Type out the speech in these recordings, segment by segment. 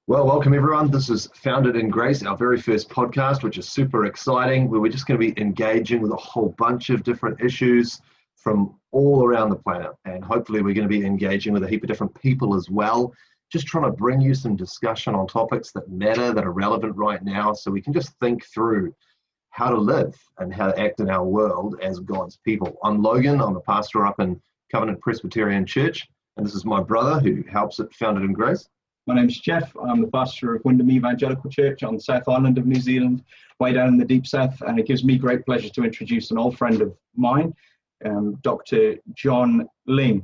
Well, welcome everyone. This is Founded in Grace, our very first podcast, which is super exciting, where we're just going to be engaging with a whole bunch of different issues from all around the planet. And hopefully we're going to be engaging with a heap of different people as well, just trying to bring you some discussion on topics that matter, that are relevant right now, so we can just think through how to live and how to act in our world as God's people. I'm Logan. I'm a pastor up in Covenant Presbyterian Church, and this is my brother who helps at Founded in Grace. My name's Jeff. I'm the pastor of Wyndham Evangelical Church on the South Island of New Zealand, way down in the deep south, and it gives me great pleasure to introduce an old friend of mine, Dr. John Ling.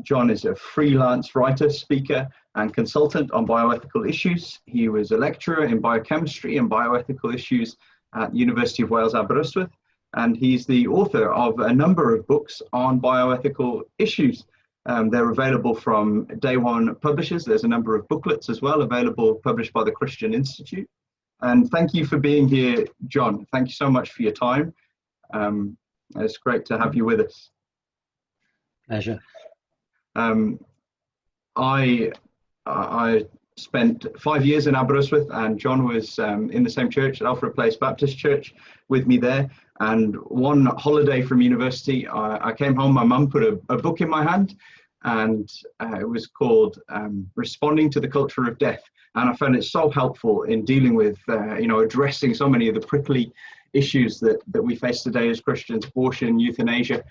John is a freelance writer, speaker, and consultant on bioethical issues. He was a lecturer in biochemistry and bioethical issues at the University of Wales, Aberystwyth, and he's the author of a number of books on bioethical issues. They're available from Day One Publishers. There's a number of booklets as well available, published by the Christian Institute. And thank you for being here, John. Thank you so much for your time. It's great to have you with us. Pleasure. I spent 5 years in Aberystwyth, and John was in the same church at Alfred Place Baptist Church with me there. And one holiday from university, I came home, my mum put a book in my hand, and it was called Responding to the Culture of Death. And I found it so helpful in dealing with, addressing so many of the prickly issues that we face today as Christians: abortion, euthanasia.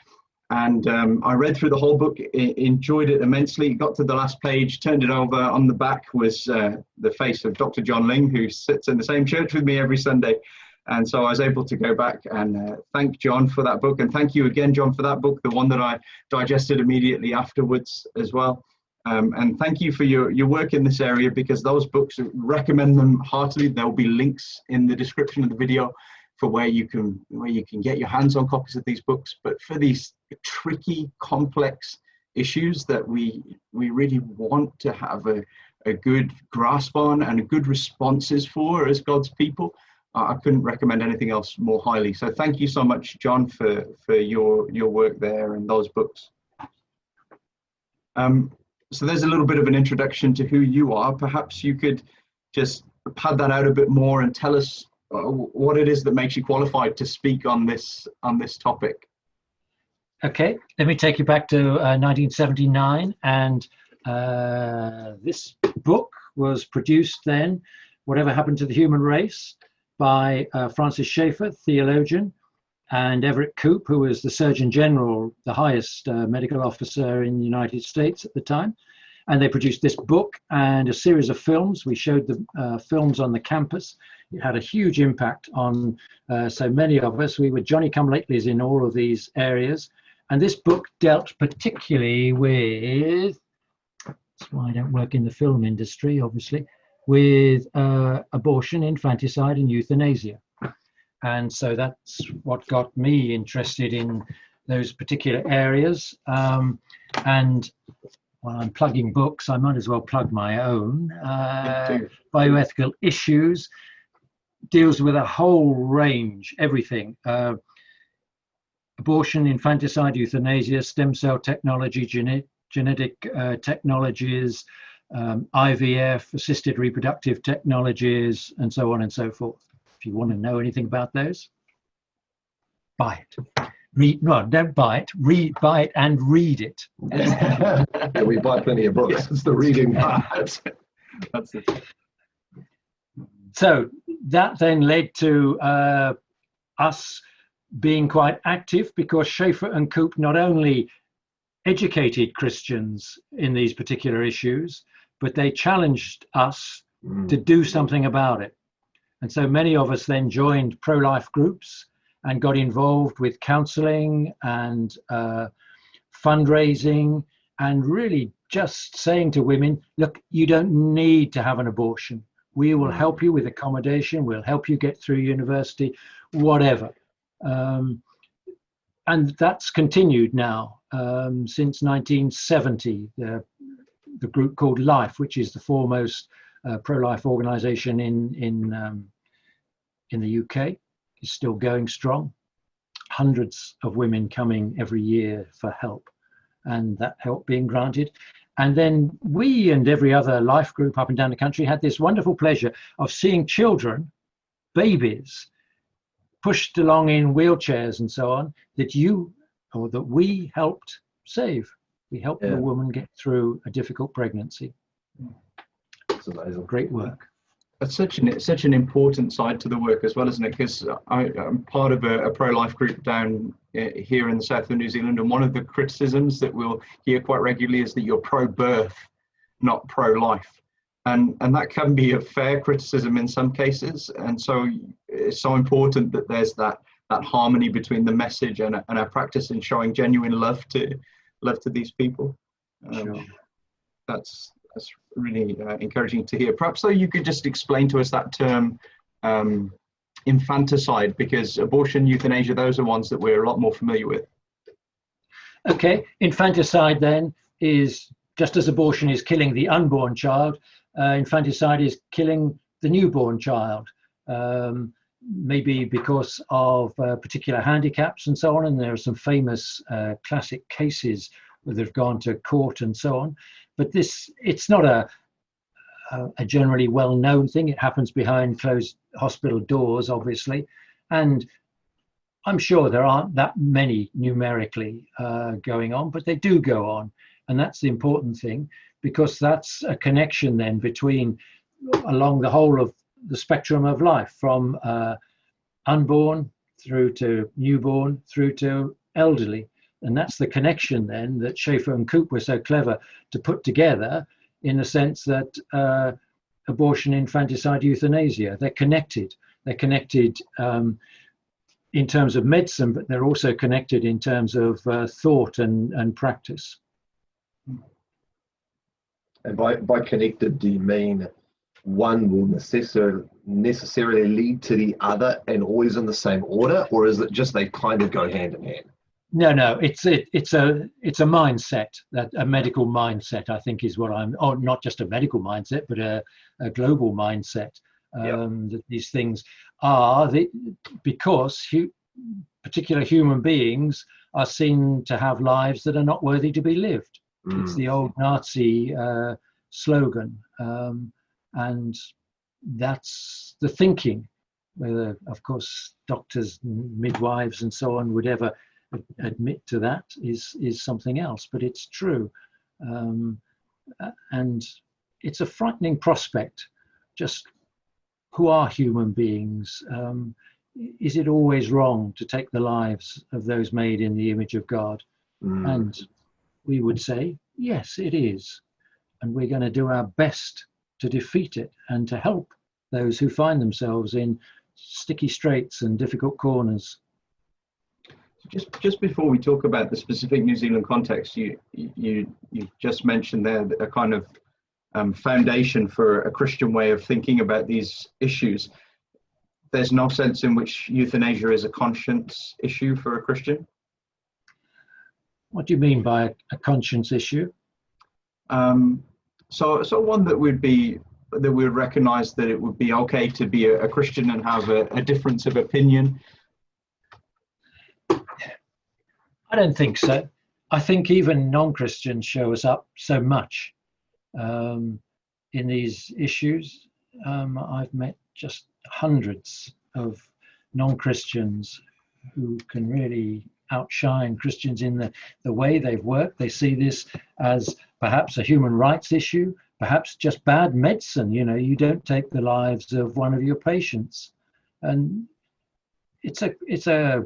And I read through the whole book, enjoyed it immensely, got to the last page, turned it over. On the back was the face of Dr. John Ling, who sits in the same church with me every Sunday. And so I was able to go back and thank John for that book. And thank you again, John, for that book, the one that I digested immediately afterwards as well. And thank you for your work in this area, because those books, recommend them heartily. There will be links in the description of the video for where you can get your hands on copies of these books. But for these tricky, complex issues that we really want to have a good grasp on and good responses for as God's people, I couldn't recommend anything else more highly. So thank you so much, John, for your work there and those books. So there's a little bit of an introduction to who you are. Perhaps you could just pad that out a bit more and tell us what it is that makes you qualified to speak on this topic. Okay, let me take you back to 1979, and this book was produced then, Whatever Happened to the Human Race, by Francis Schaeffer, theologian, and Everett Koop, who was the Surgeon General, the highest medical officer in the United States at the time. And they produced this book and a series of films. We showed the films on the campus. It had a huge impact on so many of us. We were Johnny-come-latelys in all of these areas. And this book dealt particularly with, that's why I don't work in the film industry, obviously, with abortion, infanticide, and euthanasia. And so that's what got me interested in those particular areas. And while I'm plugging books, I might as well plug my own. Bioethical Issues deals with a whole range, everything. Abortion, infanticide, euthanasia, stem cell technology, genetic technologies, IVF, assisted reproductive technologies, and so on and so forth. If you want to know anything about those, buy it. Don't buy it. Buy it and read it. Yeah, we buy plenty of books. It's the reading part. That's it. So that then led to us being quite active, because Schaeffer and Koop not only educated Christians in these particular issues, but they challenged us to do something about it. And so many of us then joined pro-life groups and got involved with counseling and fundraising, and really just saying to women, look, you don't need to have an abortion. We will help you with accommodation. We'll help you get through university, whatever. And that's continued now since 1970. The group called Life, which is the foremost pro-life organization in the UK, is still going strong. Hundreds of women coming every year for help, and that help being granted. And then we and every other life group up and down the country had this wonderful pleasure of seeing children, babies, pushed along in wheelchairs and so on, that we helped save. We helped the woman get through a difficult pregnancy. That's amazing. Great work. That's such an important side to the work as well, isn't it? Because I'm part of a pro-life group down here in the south of New Zealand, and one of the criticisms that we'll hear quite regularly is that you're pro-birth, not pro-life, and that can be a fair criticism in some cases. And so it's so important that there's that harmony between the message and our practice in showing genuine love to these people. Sure. That's really encouraging to hear. Perhaps though you could just explain to us that term infanticide, because abortion, euthanasia, those are ones that we're a lot more familiar with. Okay, infanticide then is, just as abortion is killing the unborn child, infanticide is killing the newborn child, maybe because of particular handicaps and so on. And there are some famous classic cases where they've gone to court and so on. But it's not a generally well-known thing. It happens behind closed hospital doors, obviously. And I'm sure there aren't that many numerically going on, but they do go on. And that's the important thing, because that's a connection then between, along the whole of the spectrum of life, from unborn through to newborn through to elderly. And that's the connection then that Schaeffer and Coop were so clever to put together, in the sense that abortion, infanticide, euthanasia, they're connected. They're connected in terms of medicine, but they're also connected in terms of thought and practice. And by connected, do you mean one will necessarily lead to the other and always in the same order, or is it just they kind of go hand in hand? No, it's a mindset, that a medical mindset, I think, is what not just a medical mindset, but a global mindset. That these things are because particular human beings are seen to have lives that are not worthy to be lived. It's the old Nazi slogan, and that's the thinking. Whether, of course, doctors, midwives, and so on would ever admit to that is something else, but it's true. And it's a frightening prospect. Just who are human beings? Is it always wrong to take the lives of those made in the image of God? And we would say, yes, it is. And we're going to do our best to defeat it and to help those who find themselves in sticky straits and difficult corners. Just before we talk about the specific New Zealand context, you just mentioned there a kind of foundation for a Christian way of thinking about these issues. There's no sense in which euthanasia is a conscience issue for a Christian? What do you mean by a conscience issue? So one that would recognise that it would be okay to be a Christian and have a difference of opinion. I don't think so. I think even non-Christians show us up so much in these issues. I've met just hundreds of non-Christians who can really outshine Christians in the way they've worked. They see this as perhaps a human rights issue, perhaps just bad medicine. You don't take the lives of one of your patients. And it's a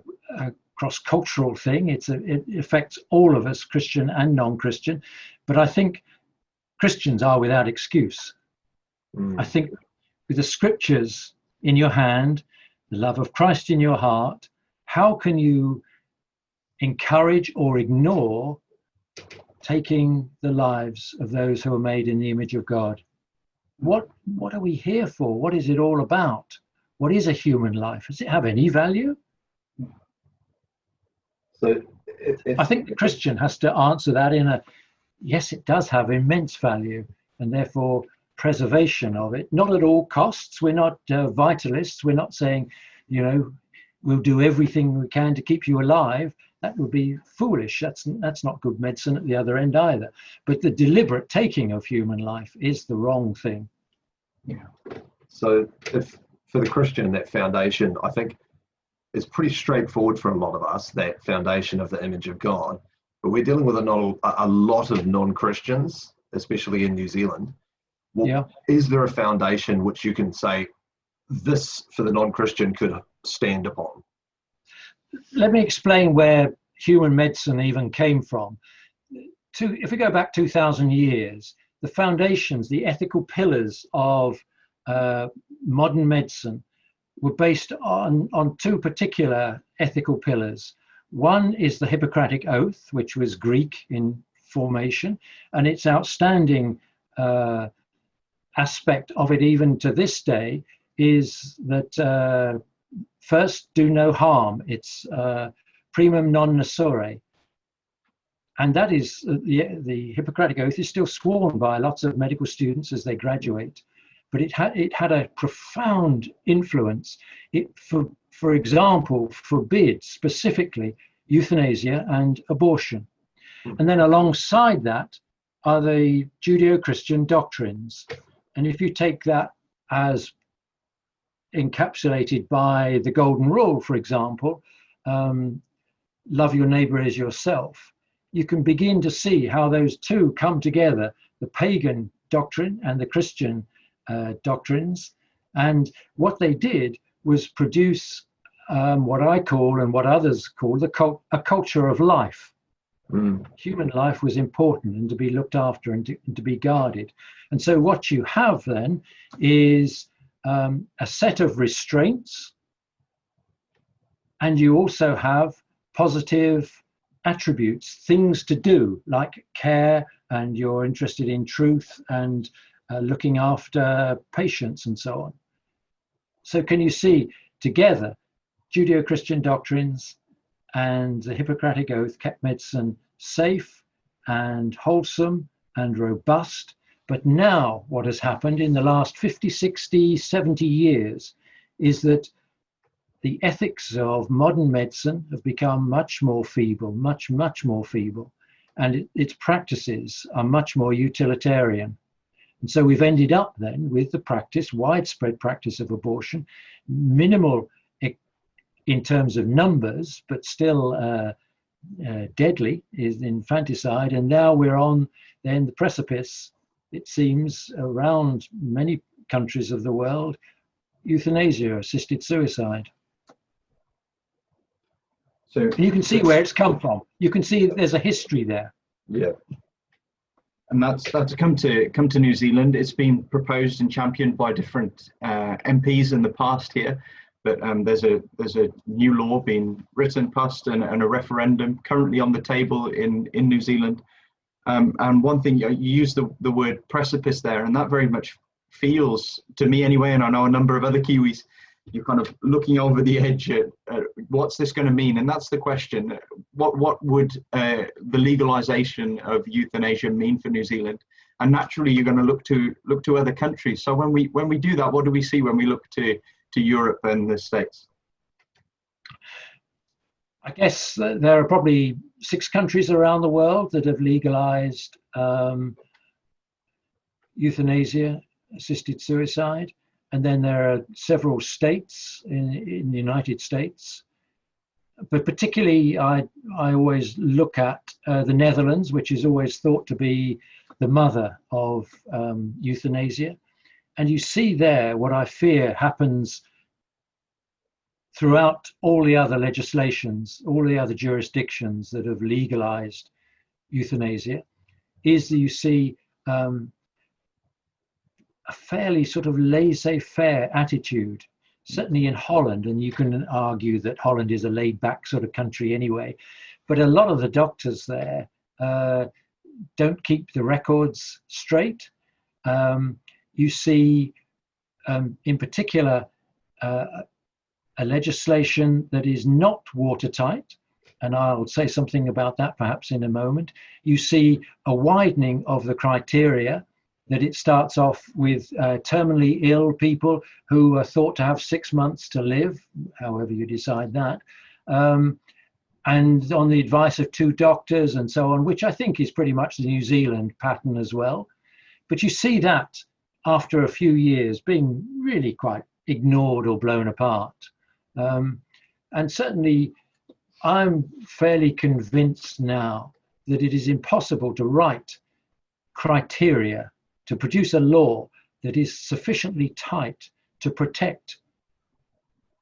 cross-cultural thing. It affects all of us, Christian and non-Christian. But I think Christians are without excuse. I think with the scriptures in your hand, the love of Christ in your heart, how can you encourage or ignore taking the lives of those who are made in the image of God? What are we here for? What is it all about? What is a human life? Does it have any value? So I think the Christian has to answer that yes, it does have immense value, and therefore preservation of it, not at all costs. We're not vitalists. We're not saying, we'll do everything we can to keep you alive, that would be foolish. That's not good medicine at the other end either. But the deliberate taking of human life is the wrong thing. Yeah. So if for the Christian, that foundation, I think, is pretty straightforward for a lot of us, that foundation of the image of God. But we're dealing with a lot of non-Christians, especially in New Zealand. Well, Yeah. Is there a foundation which you can say this for the non-Christian could stand upon? Let me explain where human medicine even came from. If we go back 2,000 years, the foundations, the ethical pillars of modern medicine were based on two particular ethical pillars. One is the Hippocratic Oath, which was Greek in formation, and its outstanding aspect of it even to this day is that first, do no harm. It's primum non nocere. And that is, the Hippocratic Oath is still sworn by lots of medical students as they graduate. But it had a profound influence. It, for example, forbids specifically euthanasia and abortion. And then alongside that are the Judeo-Christian doctrines. And if you take that as encapsulated by the Golden Rule, for example, love your neighbor as yourself, you can begin to see how those two come together, the pagan doctrine and the Christian doctrines. And what they did was produce what I call and what others call a culture of life. Human life was important and to be looked after and to be guarded. And so what you have then is a set of restraints, and you also have positive attributes, things to do, like care, and you're interested in truth and looking after patients and so on. So can you see together Judeo-Christian doctrines and the Hippocratic Oath kept medicine safe and wholesome and robust. But now what has happened in the last 50, 60, 70 years is that the ethics of modern medicine have become much more feeble, much more feeble, and its practices are much more utilitarian. And so we've ended up then with the practice, widespread practice of abortion, minimal in terms of numbers, but still deadly is infanticide. And now we're on then the precipice, it seems, around many countries of the world, euthanasia, assisted suicide. So you can see where it's come from. You can see there's a history there. Yeah. And that's come to New Zealand. It's been proposed and championed by different MPs in the past here, but there's a new law being written, passed, and a referendum currently on the table in New Zealand. And one thing, you use the word precipice there, and that very much feels, to me anyway, and I know a number of other Kiwis, you're kind of looking over the edge at what's this going to mean? And that's the question. What would the legalization of euthanasia mean for New Zealand? And naturally, you're going to look to other countries. So when we do that, what do we see when we look to Europe and the States? I guess there are probably 6 countries around the world that have legalized euthanasia, assisted suicide. And then there are several states in the United States. But particularly, I always look at the Netherlands, which is always thought to be the mother of euthanasia. And you see there what I fear happens throughout all the other legislations, all the other jurisdictions that have legalized euthanasia, is that you see a fairly sort of laissez-faire attitude, certainly in Holland, and you can argue that Holland is a laid-back sort of country anyway, but a lot of the doctors there don't keep the records straight. You see, in particular, a legislation that is not watertight, and I'll say something about that perhaps in a moment. You see a widening of the criteria, that it starts off with terminally ill people who are thought to have 6 months to live, however you decide that. and on the advice of 2 doctors and so on, which I think is pretty much the New Zealand pattern as well. But you see that after a few years being really quite ignored or blown apart. And certainly I'm fairly convinced now that it is impossible to write criteria, to produce a law that is sufficiently tight to protect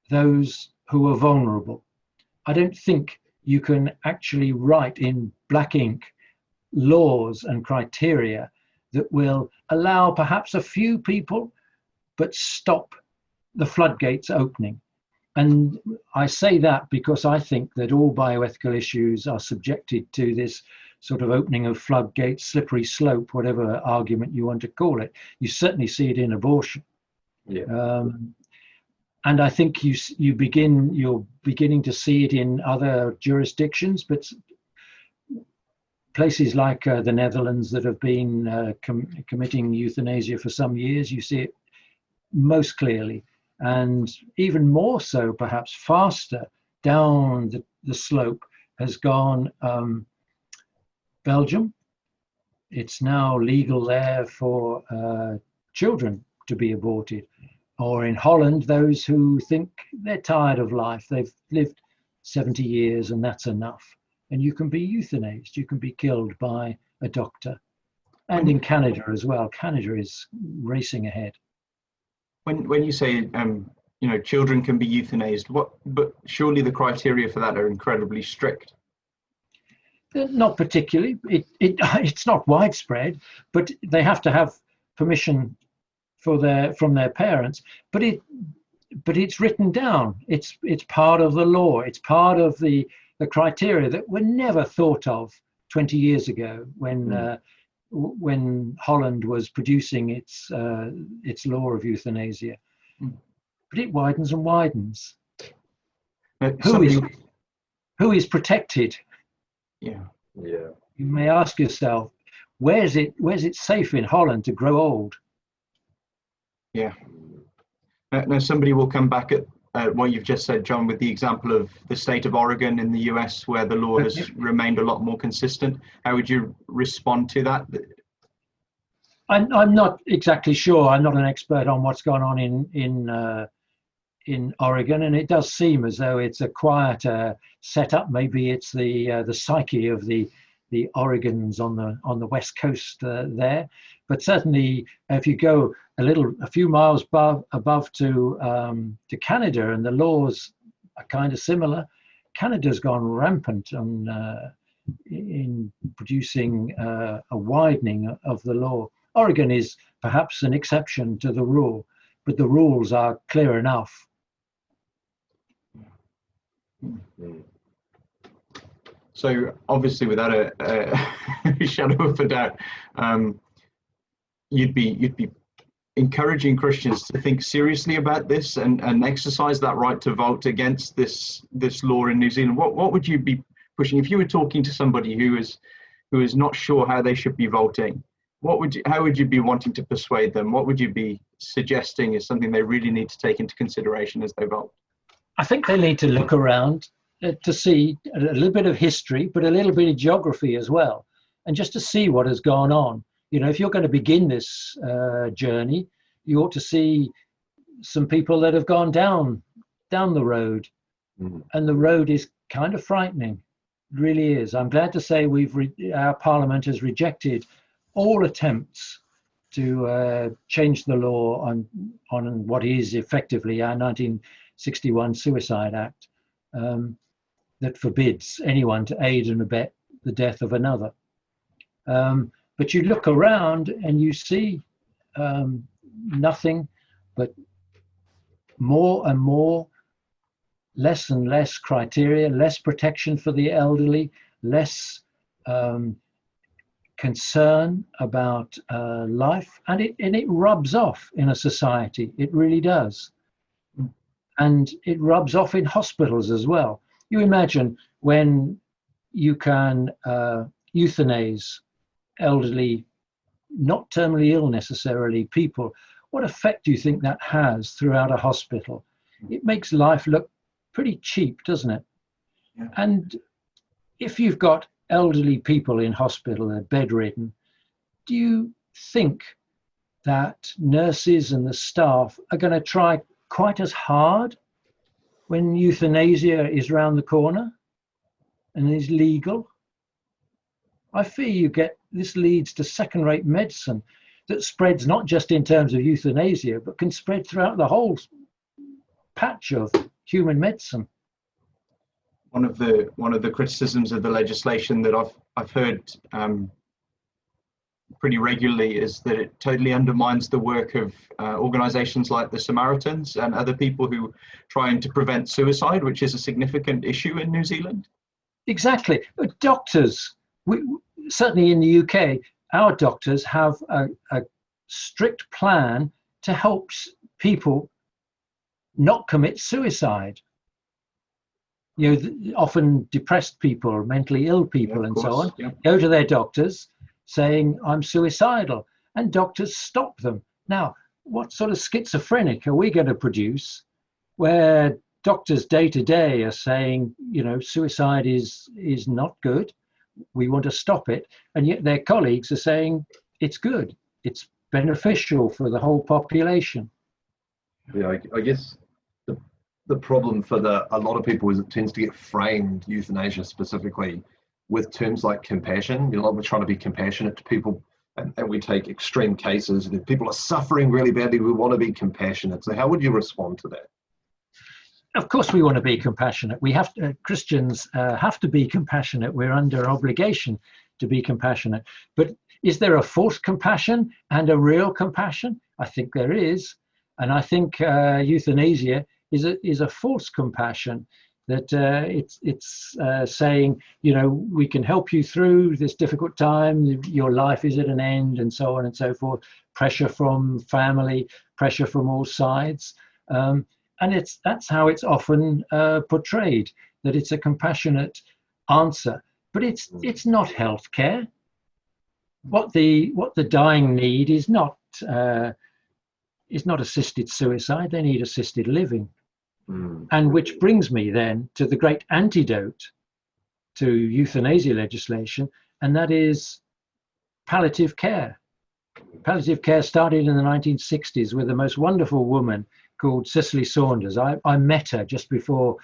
those who are vulnerable. I don't think you can actually write in black ink laws and criteria that will allow perhaps a few people, but stop the floodgates opening. And I say that because I think that all bioethical issues are subjected to this sort of opening of floodgates, slippery slope, whatever argument you want to call it. You certainly see it in abortion. Yeah. And I think you're beginning to see it in other jurisdictions, but places like the Netherlands that have been committing euthanasia for some years, you see it most clearly. And even more so, perhaps faster down the slope has gone Belgium. It's now legal there for children to be aborted. Or in Holland, those who think they're tired of life, they've lived 70 years and that's enough. And you can be euthanized, you can be killed by a doctor. And in Canada as well, Canada is racing ahead. When you say, children can be euthanized, but surely the criteria for that are incredibly strict. Not particularly. It's not widespread, but they have to have permission from their parents. But it's written down. It's part of the law. It's part of the criteria that were never thought of 20 years ago when Holland was producing its law of euthanasia. But it widens and widens. Who is protected? Yeah. Yeah. You may ask yourself, where's it safe in Holland to grow old? Yeah. Now somebody will come back at what you've just said, John, with the example of the state of Oregon in the US, where the law has remained a lot more consistent. How would you respond to that? I'm not exactly sure. I'm not an expert on what's gone on in Oregon, and it does seem as though it's a quieter setup. Maybe it's the psyche of the Oregons on the west coast there. But certainly, if you go a few miles above to Canada, and the laws are kind of similar, Canada's gone rampant in producing a widening of the law. Oregon is perhaps an exception to the rule, but the rules are clear enough. So obviously, without a shadow of a doubt, you'd be encouraging Christians to think seriously about this and exercise that right to vote against this law in New Zealand. What would you be pushing if you were talking to somebody who is not sure how they should be voting? How would you be wanting to persuade them? What would you be suggesting is something they really need to take into consideration as they vote? I think they need to look around to see a little bit of history, but a little bit of geography as well, and just to see what has gone on. If you're going to begin this journey, you ought to see some people that have gone down the road, and the road is kind of frightening. It really is. I'm glad to say our Parliament has rejected all attempts to change the law on what is effectively our 1961 Suicide Act, that forbids anyone to aid and abet the death of another. But you look around and you see nothing but more and more, less and less criteria, less protection for the elderly, less concern about life, and it rubs off in a society. It really does. And it rubs off in hospitals as well. You imagine when you can euthanize elderly, not terminally ill necessarily, people, what effect do you think that has throughout a hospital? It makes life look pretty cheap, doesn't it? Yeah. And if you've got elderly people in hospital, they're bedridden, do you think that nurses and the staff are going to try quite as hard when euthanasia is round the corner and is legal? I fear this leads to second-rate medicine that spreads not just in terms of euthanasia, but can spread throughout the whole patch of human medicine. One of the criticisms of the legislation that I've heard pretty regularly is that it totally undermines the work of organisations like the Samaritans and other people who trying to prevent suicide, which is a significant issue in New Zealand. Exactly. But doctors, certainly in the UK, our doctors have a strict plan to help people not commit suicide. You know, often depressed people, mentally ill people, and so on, go to their doctors saying, I'm suicidal, and doctors stop them. Now, what sort of schizophrenic are we going to produce where doctors day to day are saying, you know, suicide is not good, we want to stop it, and yet their colleagues are saying it's good, it's beneficial for the whole population? Yeah, I guess the problem for a lot of people is it tends to get framed, euthanasia specifically, with terms like compassion. You know, we're trying to be compassionate to people, and we take extreme cases. If people are suffering really badly, we want to be compassionate. So how would you respond to that? Of course we want to be compassionate. We have to, Christians have to be compassionate. We're under obligation to be compassionate. But is there a false compassion and a real compassion? I think there is. And I think euthanasia is a false compassion, that it's saying, you know, we can help you through this difficult time, your life is at an end, and so on and so forth. Pressure from family, pressure from all sides. And that's how it's often portrayed, that it's a compassionate answer. But it's not healthcare. What the dying need is not assisted suicide. They need assisted living. And which brings me then to the great antidote to euthanasia legislation, and that is palliative care. Palliative care started in the 1960s with a most wonderful woman called Cicely Saunders. I met her just before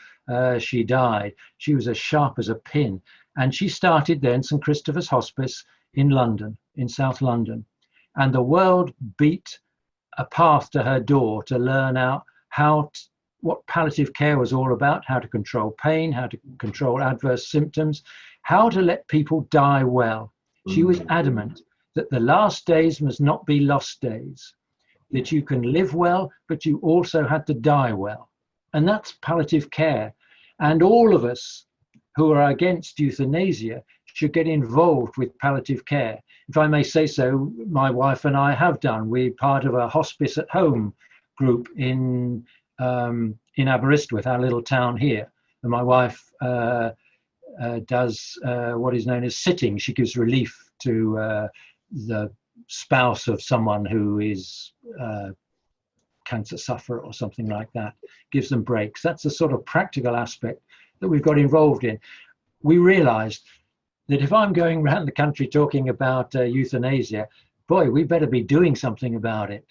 she died. She was as sharp as a pin. And she started then St. Christopher's Hospice in London, in South London. And the world beat a path to her door to learn out what palliative care was all about, how to control pain, how to control adverse symptoms, how to let people die well. She was adamant that the last days must not be lost days, that you can live well, but you also had to die well. And that's palliative care. And all of us who are against euthanasia should get involved with palliative care. If I may say so, my wife and I have done. We're part of a hospice at home group in Aberystwyth, our little town here. And my wife does what is known as sitting. She gives relief to the spouse of someone who is cancer sufferer or something like that, gives them breaks. That's the sort of practical aspect that we've got involved in. We realized that if I'm going around the country talking about euthanasia, boy, we better be doing something about it.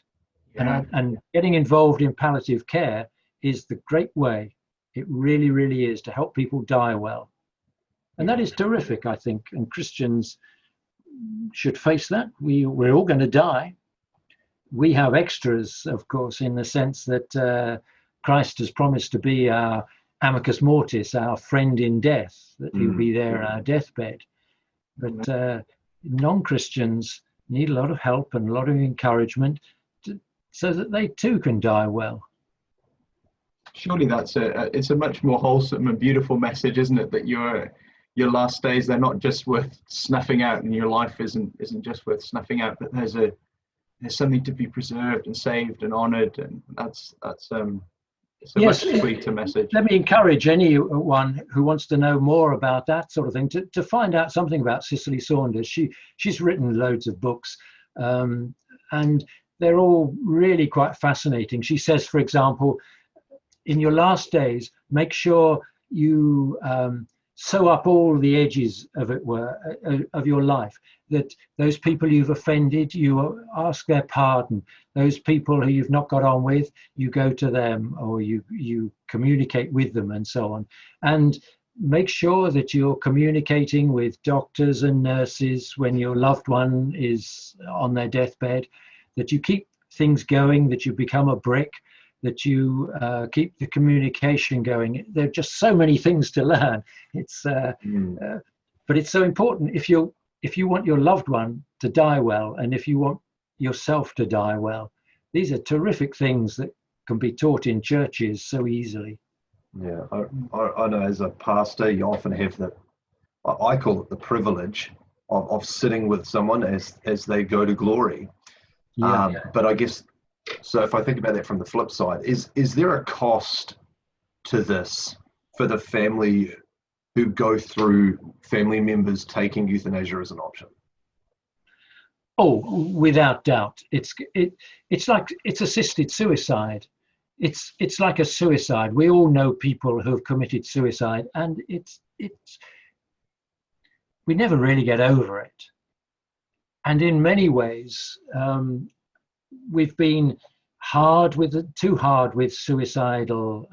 Yeah. And getting involved in palliative care is the great way. It really, really is, to help people die well. And that is terrific, I think. And Christians should face that. We're all going to die. We have extras, of course, in the sense that Christ has promised to be our amicus mortis, our friend in death, that he'll be there on our deathbed. But non-Christians need a lot of help and a lot of encouragement so that they too can die well. Surely it's a much more wholesome and beautiful message, isn't it? That your last days, they're not just worth snuffing out, and your life isn't just worth snuffing out, but there's something to be preserved and saved and honoured, and that's it's a much sweeter message. Let me encourage anyone who wants to know more about that sort of thing to find out something about Cicely Saunders. She's written loads of books, and they're all really quite fascinating. She says, for example, in your last days, make sure you sew up all the edges of it of your life, that those people you've offended, you ask their pardon. Those people who you've not got on with, you go to them, or you communicate with them, and so on. And make sure that you're communicating with doctors and nurses when your loved one is on their deathbed, that you keep things going, that you become a brick, that you keep the communication going. There are just so many things to learn. It's but it's so important if you want your loved one to die well, and if you want yourself to die well. These are terrific things that can be taught in churches so easily. Yeah, I know as a pastor, you often have I call it the privilege of sitting with someone as they go to glory. But I guess, so if I think about that from the flip side, is there a cost to this for the family who go through family members taking euthanasia as an option? Oh, without doubt. It's assisted suicide. It's like a suicide. We all know people who have committed suicide, and we never really get over it. And in many ways, we've been too hard with suicidal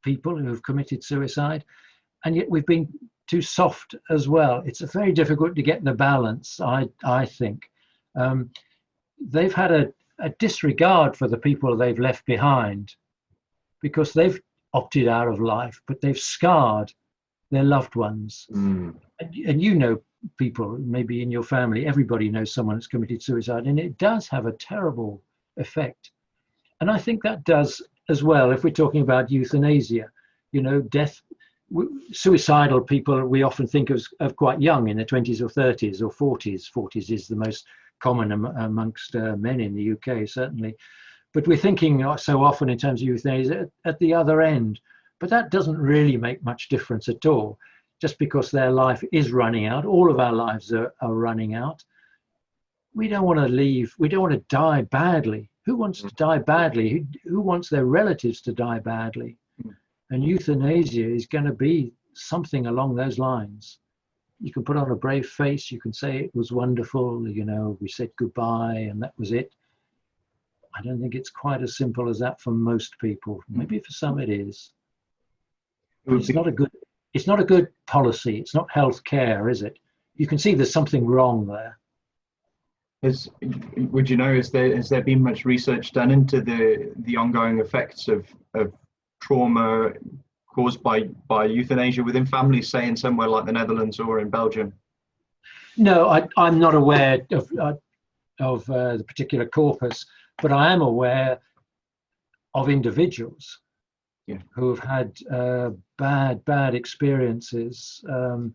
people who've committed suicide, and yet we've been too soft as well. It's very difficult to get the balance, I think. They've had a disregard for the people they've left behind, because they've opted out of life, but they've scarred their loved ones. And you know people, maybe in your family, everybody knows someone that's committed suicide, and it does have a terrible effect. And I think that does as well, if we're talking about euthanasia, death. Suicidal people we often think of quite young, in their 20s or 30s or 40s. 40s is the most common amongst men in the UK, certainly. But we're thinking so often in terms of euthanasia at the other end. But that doesn't really make much difference at all. Just because their life is running out, all of our lives are running out. We don't want to die badly. Who wants to die badly? Who wants their relatives to die badly? And euthanasia is going to be something along those lines. You can put on a brave face, you can say it was wonderful, we said goodbye and that was it. I don't think it's quite as simple as that for most people. Maybe for some it is. It's not a good policy. It's not health care, is it? You can see there's something wrong there. Has there been much research done into the ongoing effects of trauma caused by euthanasia within families, say in somewhere like the Netherlands or in Belgium? No, I'm not aware of the particular corpus, but I am aware of individuals who have had bad experiences. And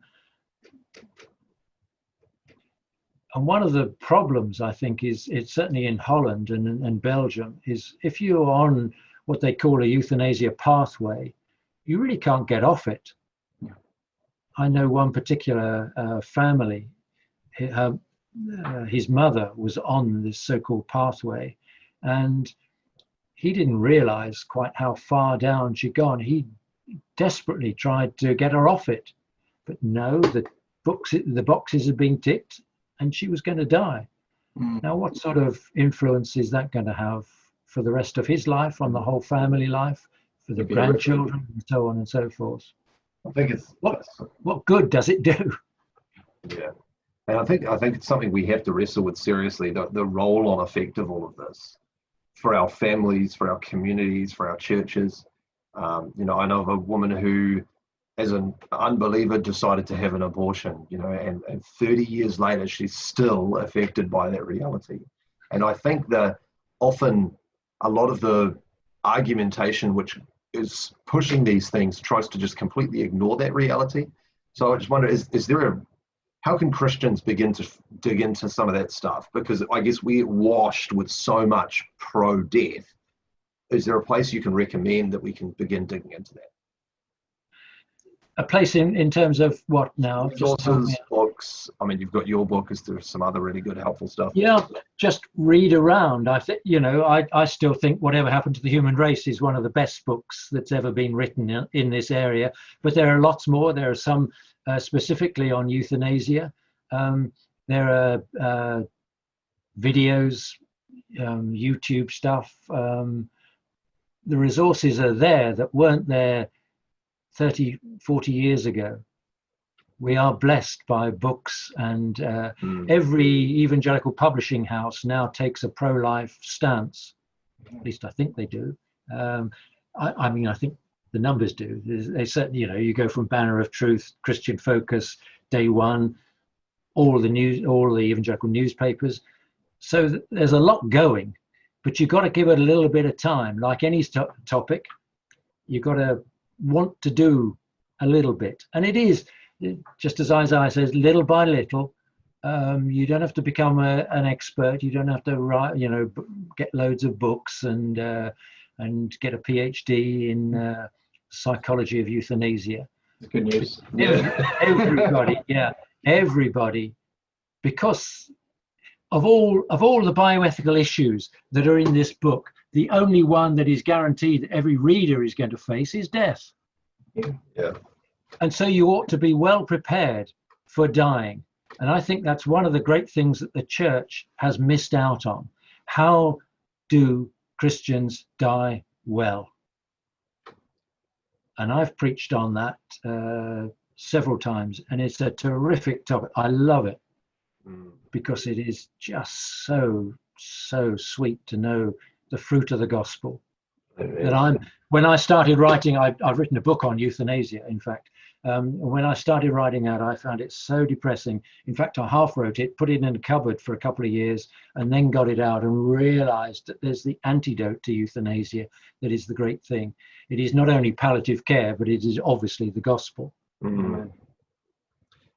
one of the problems, I think, is it's certainly in Holland and Belgium, is if you're on what they call a euthanasia pathway, you really can't get off it. I know one particular family, his mother was on this so-called pathway, and he didn't realize quite how far down she'd gone. He desperately tried to get her off it, but no, the boxes had been ticked and she was going to die. Now, what sort of influence is that going to have for the rest of his life, on the whole family life, for the grandchildren, and so on and so forth? I think it's what good does it do? Yeah, and I think it's something we have to wrestle with seriously. The roll-on effect of all of this for our families, for our communities, for our churches. I know of a woman who, as an unbeliever, decided to have an abortion. And 30 years later, she's still affected by that reality. And I think that often a lot of the argumentation which is pushing these things tries to just completely ignore that reality. So I just wonder, how can Christians begin to dig into some of that stuff? Because I guess we're washed with so much pro-death. Is there a place you can recommend that we can begin digging into that? A place in terms of what now? Just tell me. Resources, books. I mean, you've got your book. Is there some other really good, helpful stuff? Yeah, just read around. I think, I still think Whatever Happened to the Human Race is one of the best books that's ever been written in this area. But there are lots more. There are some specifically on euthanasia. There are videos, YouTube stuff. The resources are there that weren't there 30, 40 years ago. We are blessed by books, and every evangelical publishing house now takes a pro-life stance. At least I think they do. I mean, I think the numbers do. They certainly, you go from Banner of Truth, Christian Focus, Day One, all the evangelical newspapers. So there's a lot going, but you've got to give it a little bit of time. Like any topic, you've got to want to do a little bit. And it is, just as Isaiah says, little by little. You don't have to become an expert. You don't have to write, get loads of books and get a PhD in psychology of euthanasia. Good news. Everybody, because of all the bioethical issues that are in this book, the only one that is guaranteed that every reader is going to face is death. Yeah. And so you ought to be well prepared for dying. And I think that's one of the great things that the church has missed out on. How do Christians die well? And I've preached on that several times, and it's a terrific topic. I love it because it is just so sweet to know the fruit of the gospel. When I started writing, I've written a book on euthanasia, in fact. When I started writing that, I found it so depressing. In fact, I half wrote it, put it in a cupboard for a couple of years, and then got it out and realized that there's the antidote to euthanasia that is the great thing. It is not only palliative care, but it is obviously the gospel. Mm-hmm.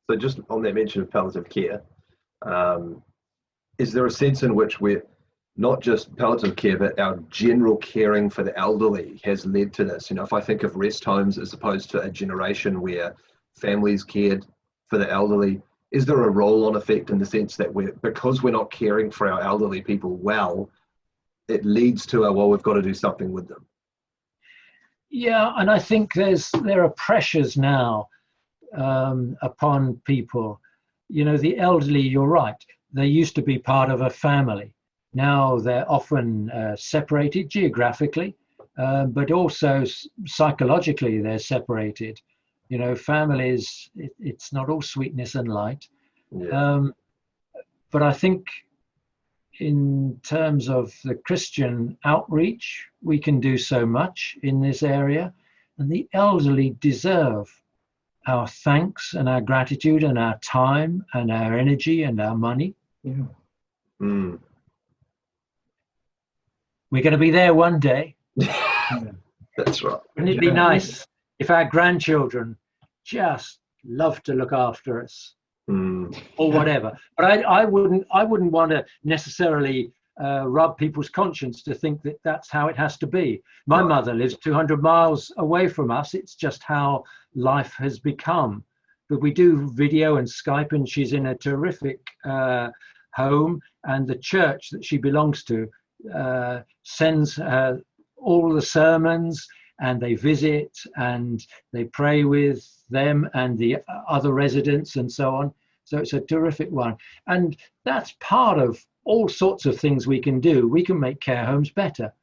So just on that mention of palliative care, is there a sense in which we're not just palliative care, but our general caring for the elderly has led to this? If I think of rest homes as opposed to a generation where families cared for the elderly, is there a roll-on effect in the sense that because we're not caring for our elderly people well, it leads to we've got to do something with them? Yeah, and I think there are pressures now upon people. The elderly, you're right, they used to be part of a family. Now they're often separated geographically, but also psychologically they're separated. Families, it's not all sweetness and light. Yeah. But I think in terms of the Christian outreach, we can do so much in this area, and the elderly deserve our thanks and our gratitude and our time and our energy and our money. Yeah. Mm. We're going to be there one day. That's right. Wouldn't it be nice if our grandchildren just love to look after us or whatever? But I wouldn't want to necessarily rub people's conscience to think that that's how it has to be. My mother lives 200 miles away from us. It's just how life has become. But we do video and Skype, and she's in a terrific home, and the church that she belongs to sends all the sermons, and they visit and they pray with them and the other residents and so on. So it's a terrific one, and that's part of all sorts of things we can do. We can make care homes better.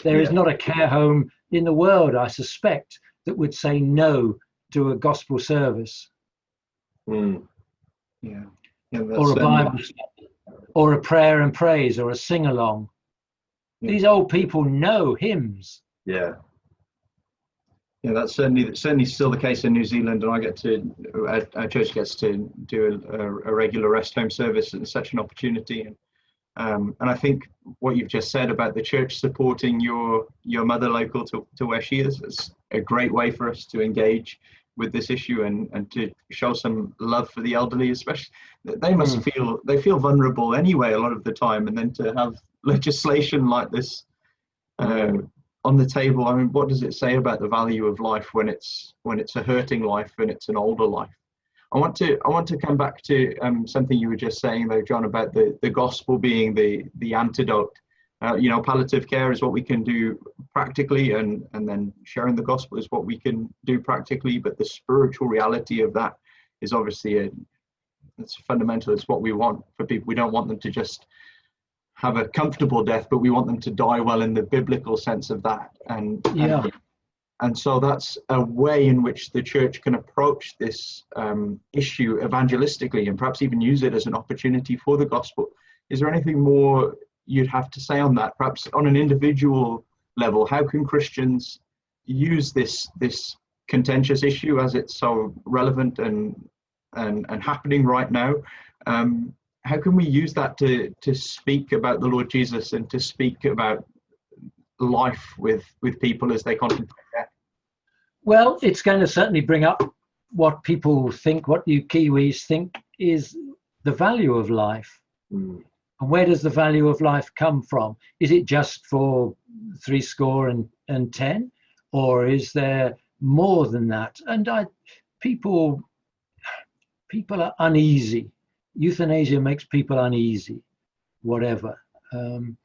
There is not a care home in the world, I suspect, that would say no to a gospel service. Mm. Or a Bible study, or a prayer and praise, or a sing-along. These old people know hymns. Yeah, that's certainly still the case in New Zealand, and our church gets to do a regular rest home service, and it's such an opportunity. And I think what you've just said about the church supporting your mother local to where she is a great way for us to engage with this issue and to show some love for the elderly, especially. They must feel vulnerable anyway a lot of the time, and then to have legislation like this on the table, I mean, what does it say about the value of life when it's a hurting life and it's an older life? I want to come back to something you were just saying though, John, about the gospel being the antidote. Palliative care is what we can do practically, and then sharing the gospel is what we can do practically. But the spiritual reality of that is obviously it's fundamental. It's what we want for people. We don't want them to just have a comfortable death, but we want them to die well in the biblical sense of that. And so that's a way in which the church can approach this issue evangelistically, and perhaps even use it as an opportunity for the gospel. Is there anything more you'd have to say on that? Perhaps on an individual level, how can Christians use this contentious issue, as it's so relevant and happening right now? How can we use that to speak about the Lord Jesus and to speak about life with people as they contemplate death? Well, it's going to certainly bring up what people think, what you Kiwis think is the value of life. Mm. And where does the value of life come from? Is it just for 70 and 10? Or is there more than that? And people are uneasy. Euthanasia makes people uneasy, whatever. And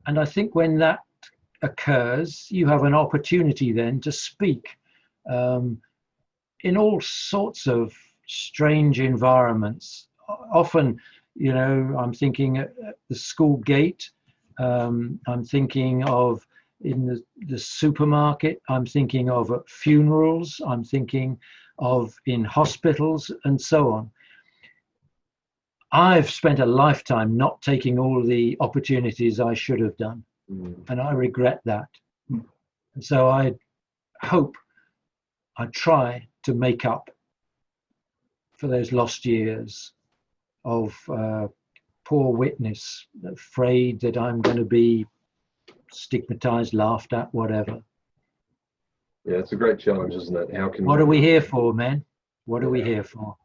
I think when that occurs, you have an opportunity then to speak in all sorts of strange environments. Often, I'm thinking at the school gate, I'm thinking of in the supermarket, I'm thinking of at funerals, I'm thinking of in hospitals, and so on. I've spent a lifetime not taking all the opportunities I should have done, and I regret that. And so I try to make up for those lost years of poor witness, afraid that I'm going to be stigmatized, laughed at, whatever. Yeah, it's a great challenge, isn't it? What are we here for, men? What are we here for?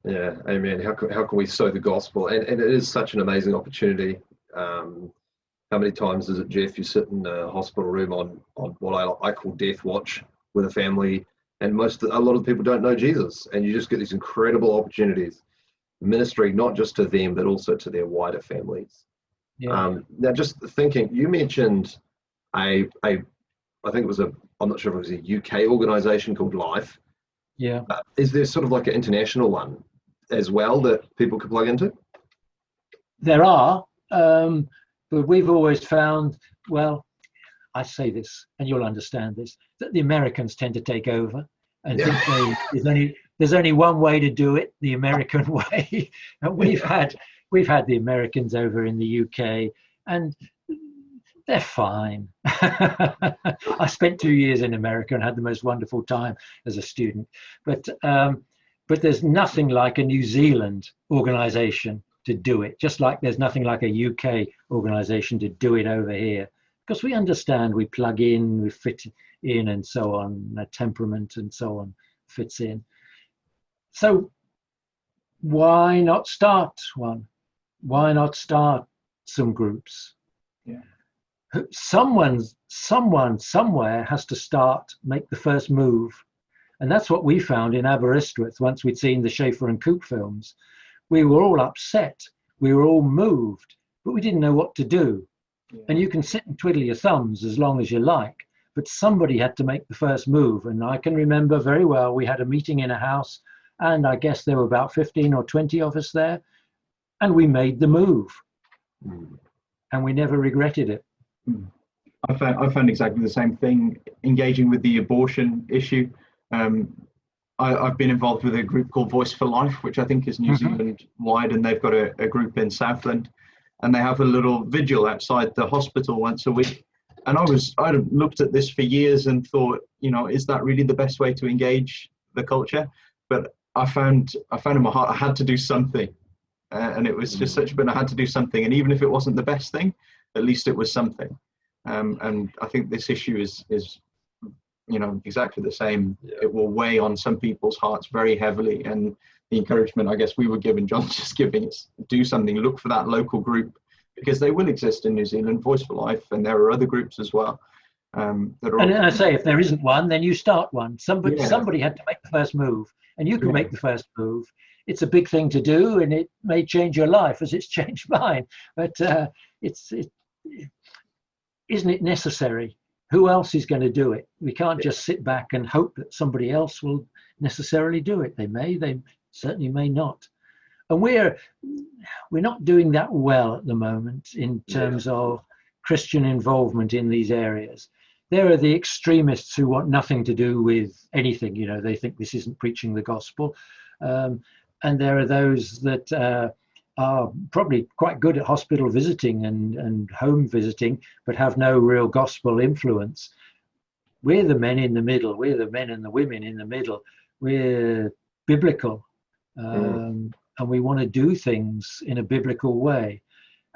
Yeah, amen. How can we sow the gospel? And it is such an amazing opportunity. How many times is it, Jeff, you sit in a hospital room on what I call death watch with a family, and a lot of people don't know Jesus, and you just get these incredible opportunities, ministering not just to them, but also to their wider families. Yeah. Now, just thinking, you mentioned I think it was I'm not sure if it was a UK organization called Life. Yeah. Is there sort of like an international one as well that people could plug into? There are, but we've always found, well, I say this, and you'll understand this, that the Americans tend to take over and think there's only one way to do it, the American way. And we've had the Americans over in the UK, and they're fine. I spent 2 years in America and had the most wonderful time as a student. But there's nothing like a New Zealand organization to do it, just like there's nothing like a UK organization to do it over here. Because we understand, we plug in, we fit in, and so on, a temperament and so on fits in. So why not start one? Why not start some groups? Yeah. Someone somewhere has to make the first move. And that's what we found in Aberystwyth once we'd seen the Schaefer and Coop films. We were all upset. We were all moved, but we didn't know what to do. Yeah. And you can sit and twiddle your thumbs as long as you like, but somebody had to make the first move. And I can remember very well, we had a meeting in a house, and I guess there were about 15 or 20 of us there, and we made the move. And we never regretted it. I found exactly the same thing engaging with the abortion issue. I've been involved with a group called Voice for Life, which I think is New Zealand wide, and they've got a group in Southland, and they have a little vigil outside the hospital once a week. And I'd looked at this for years and thought, is that really the best way to engage the culture? But I found in my heart I had to do something, and it was just such, but I had to do something, and even if it wasn't the best thing, at least it was something. And I think this issue is exactly the same. Yeah. It will weigh on some people's hearts very heavily, and the encouragement I guess we were given, John's just giving, is do something, look for that local group because they will exist in New Zealand, Voice for Life, and there are other groups as well. That are and I say, if there isn't one, then you start one. Somebody Yeah. somebody had to make the first move, and you can Yeah. make the first move. It's a big thing to do, and it may change your life as it's changed mine. But isn't it necessary? Who else is going to do it? We can't just sit back and hope that somebody else will necessarily do it. They certainly may not. And we're not doing that well at the moment in terms of Christian involvement in these areas. There are the extremists who want nothing to do with anything. You know, they think this isn't preaching the gospel. And there are those that are probably quite good at hospital visiting and home visiting, but have no real gospel influence. We're the men in the middle. We're the men and the women in the middle. We're biblical. And we want to do things in a biblical way.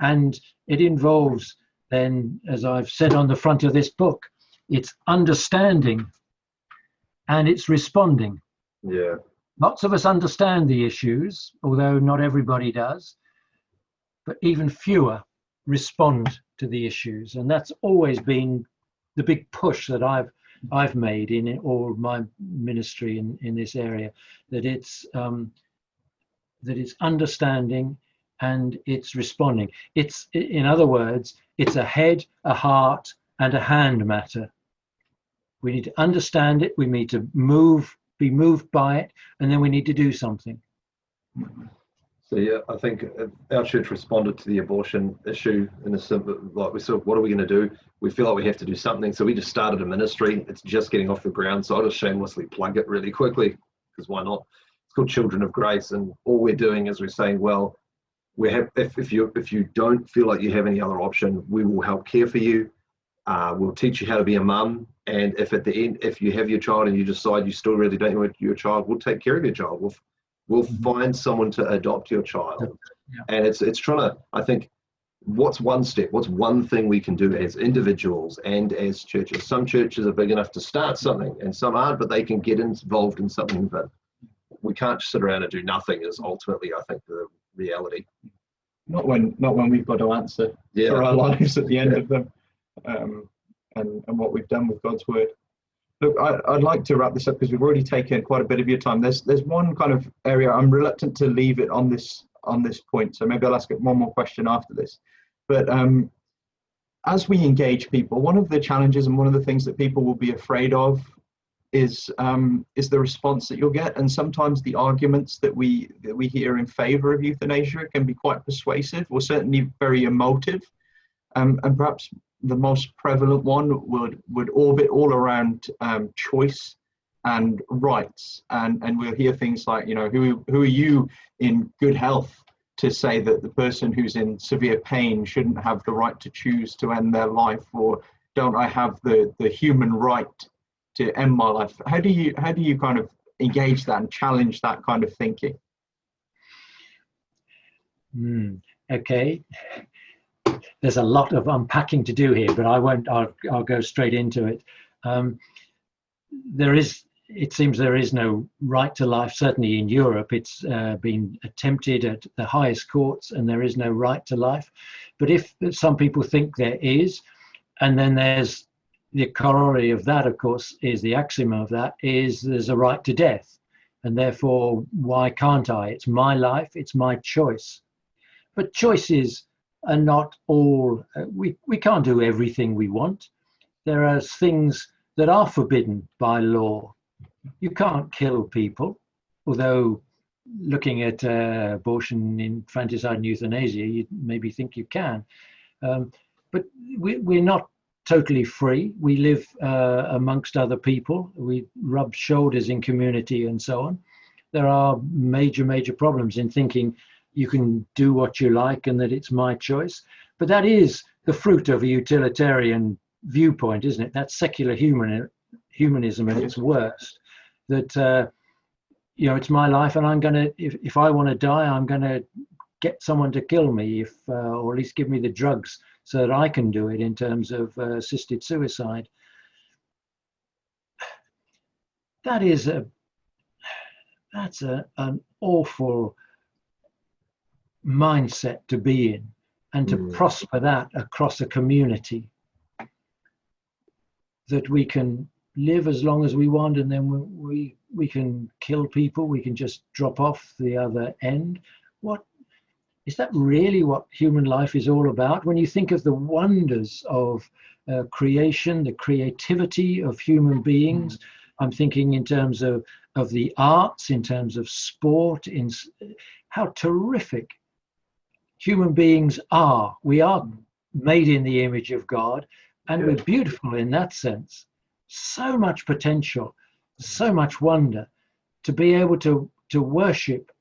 And it involves then, as I've said on the front of this book, it's understanding and it's responding. Yeah. Lots of us understand the issues, although not everybody does, but even fewer respond to the issues. And that's always been the big push that I've made in all my ministry in this area, that it's understanding and it's responding. It's, in other words, it's a head, a heart, and a hand matter. We need to understand it. We need to be moved by it, and then we need to do something. So yeah, I think our church responded to the abortion issue in a simple, like we said, what are we going to do? We feel like we have to do something. So we just started a ministry. It's just getting off the ground. So I'll just shamelessly plug it really quickly, because why not? It's called Children of Grace. And all we're doing is we're saying, well, we have, if you don't feel like you have any other option, we will help care for you. We'll teach you how to be a mum. And if at the end, if you have your child and you decide you still really don't want your child, we'll take care of your child. We'll find someone to adopt your child. Yeah. And it's trying to, I think, what's one step? What's one thing we can do as individuals and as churches? Some churches are big enough to start something and some aren't, but they can get involved in something. But we can't just sit around and do nothing is ultimately, I think, the reality. Not when we've got to answer for our lives at the end of them, and what we've done with God's word. Look, I'd like to wrap this up because we've already taken quite a bit of your time. There's one kind of area I'm reluctant to leave it on this point, so maybe I'll ask one more question after this. But as we engage people, one of the challenges and one of the things that people will be afraid of is the response that you'll get, and sometimes the arguments that we hear in favour of euthanasia can be quite persuasive, or certainly very emotive, and perhaps the most prevalent one would orbit all around choice and rights, and we'll hear things like, you know, who are you in good health to say that the person who's in severe pain shouldn't have the right to choose to end their life, or don't I have the human right to end my life? How do you kind of engage that and challenge that kind of thinking? Okay. There's a lot of unpacking to do here, but I won't. I'll go straight into it. It seems there is no right to life. Certainly in Europe, it's been attempted at the highest courts, and there is no right to life. But if some people think there is, and then there's the corollary of that, of course, is the axiom of that is there's a right to death, and therefore why can't I? It's my life. It's my choice. But choices are not all, we can't do everything we want. There are things that are forbidden by law. You can't kill people, although looking at abortion, infanticide and euthanasia, you maybe think you can. But we're not totally free. We live amongst other people. We rub shoulders in community and so on. There are major problems in thinking you can do what you like and that it's my choice. But that is the fruit of a utilitarian viewpoint, isn't it? That's secular humanism at its worst. That, you know, it's my life, and I'm going to, if I want to die, I'm going to get someone to kill me, or at least give me the drugs so that I can do it, in terms of assisted suicide. That's an awful mindset to be in, and to prosper that across a community, that we can live as long as we want, and then we can kill people, we can just drop off the other end. What is that really what human life is all about? When you think of the wonders of creation, the creativity of human beings, I'm thinking in terms of the arts, in terms of sport, in how terrific human beings are. We are made in the image of God, and we're beautiful in that sense. So much potential, so much wonder to be able to worship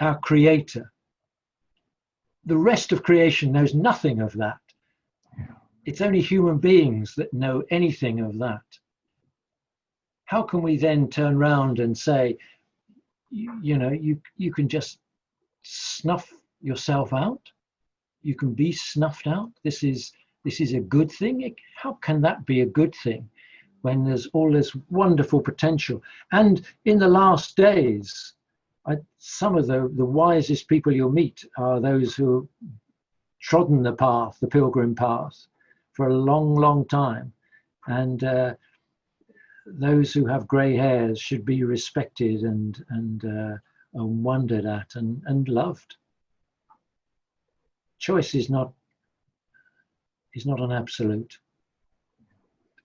our Creator. The rest of creation knows nothing of that. It's only human beings that know anything of that. How can we then turn round and say, you can just snuff yourself out? You can be snuffed out? This is a good thing? How can that be a good thing when there's all this wonderful potential? And in the last days, some of the wisest people you'll meet are those who have trodden the path, the pilgrim path, for a long, long time. And those who have grey hairs should be respected and wondered at and loved. Choice is not an absolute.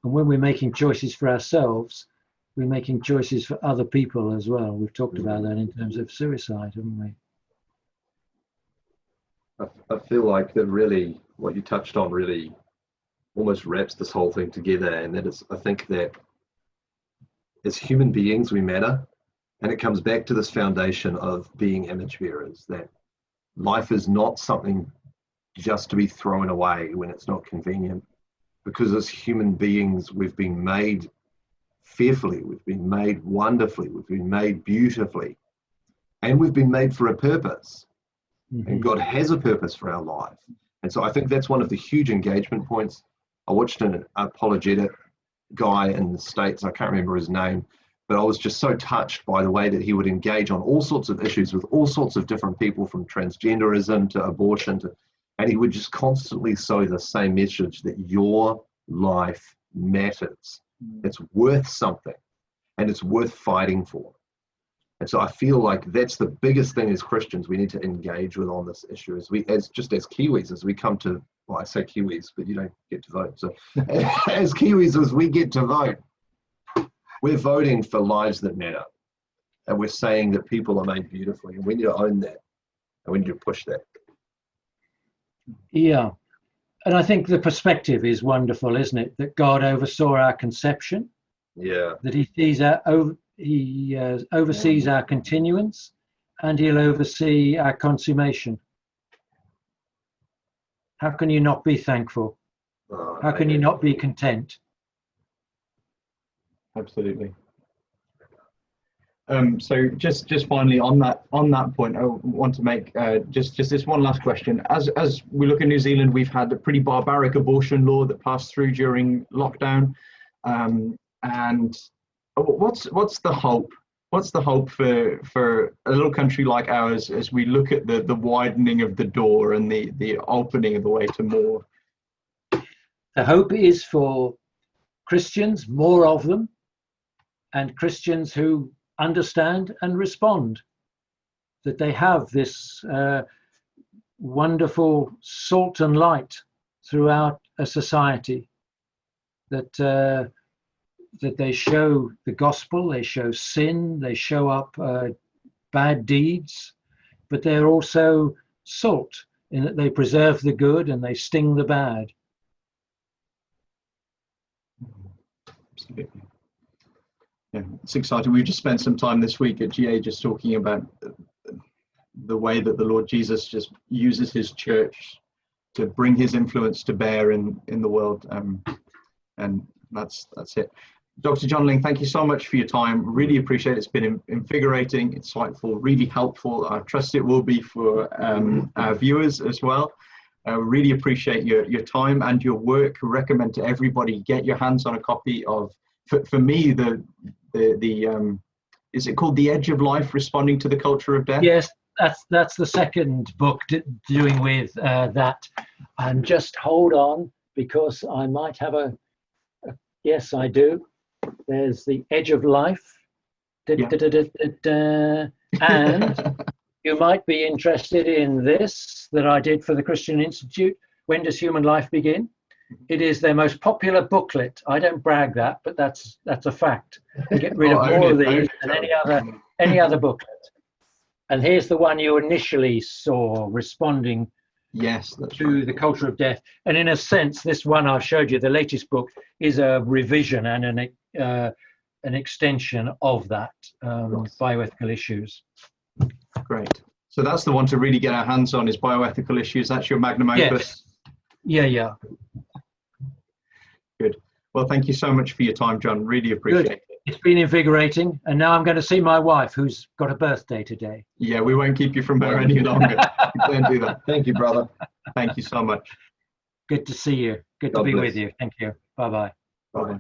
And when we're making choices for ourselves, we're making choices for other people as well. We've talked about that in terms of suicide, haven't we? I feel like that really, what you touched on really almost wraps this whole thing together. And that is, I think that as human beings, we matter. And it comes back to this foundation of being image bearers, that life is not something just to be thrown away when it's not convenient. Because as human beings, we've been made fearfully, we've been made wonderfully, we've been made beautifully, and we've been made for a purpose. And God has a purpose for our life. And so I think that's one of the huge engagement points. I watched an apologetic guy in the States, I can't remember his name, but I was just so touched by the way that he would engage on all sorts of issues with all sorts of different people, from transgenderism to abortion, and he would just constantly sow the same message that your life matters. It's worth something, and it's worth fighting for. And so I feel like that's the biggest thing as Christians we need to engage with on this issue, as Kiwis, as we come to, well, I say Kiwis, but you don't get to vote. So as Kiwis, as we get to vote, we're voting for lives that matter. And we're saying that people are made beautifully, and we need to own that, and we need to push that. Yeah. And I think the perspective is wonderful, isn't it? That God oversaw our conception. Yeah. That he sees oversees our continuance, and he'll oversee our consummation. How can you not be thankful? How can you not be content? Absolutely. So just finally on that point, I want to make just this one last question. As we look at New Zealand, we've had a pretty barbaric abortion law that passed through during lockdown, and what's the hope? What's the hope for a little country like ours as we look at the widening of the door and the opening of the way to more? The hope is for Christians, more of them, and Christians who understand and respond, that they have this wonderful salt and light throughout a society, that they show the gospel, they show sin, they show up bad deeds, but they're also salt in that they preserve the good and they sting the bad. Absolutely. Yeah, it's exciting. We just spent some time this week at GA just talking about the way that the Lord Jesus just uses his church to bring his influence to bear in the world, and that's it. Dr. John Ling, thank you so much for your time. Really appreciate it. It's been invigorating, insightful, really helpful. I trust it will be for our viewers as well. Really appreciate your time and your work. Recommend to everybody, get your hands on a copy of, for me, the is it called The Edge of Life, Responding to the Culture of Death? Yes, that's the second book doing with that. And just hold on, because I might have a yes, I do. There's The Edge of Life. And you might be interested in this that I did for the Christian Institute. When Does Human Life Begin? It is their most popular booklet. I don't brag that, but that's a fact. You get rid of more of these than any other booklet. And here's the one you initially saw responding Yes, that's to right. the culture of death. And in a sense, this one I've showed you, the latest book, is a revision and an extension of that, bioethical issues. Great. So that's the one to really get our hands on, is bioethical issues. That's your magnum opus. Yes. Yeah. Good. Well, thank you so much for your time, John. Really appreciate it. It's been invigorating. And now I'm going to see my wife, who's got a birthday today. Yeah, we won't keep you from her any longer. You can't do that. Thank you, brother. Thank you so much. Good to see you. Good to God be bless. with you. Thank you. Bye-bye. Bye.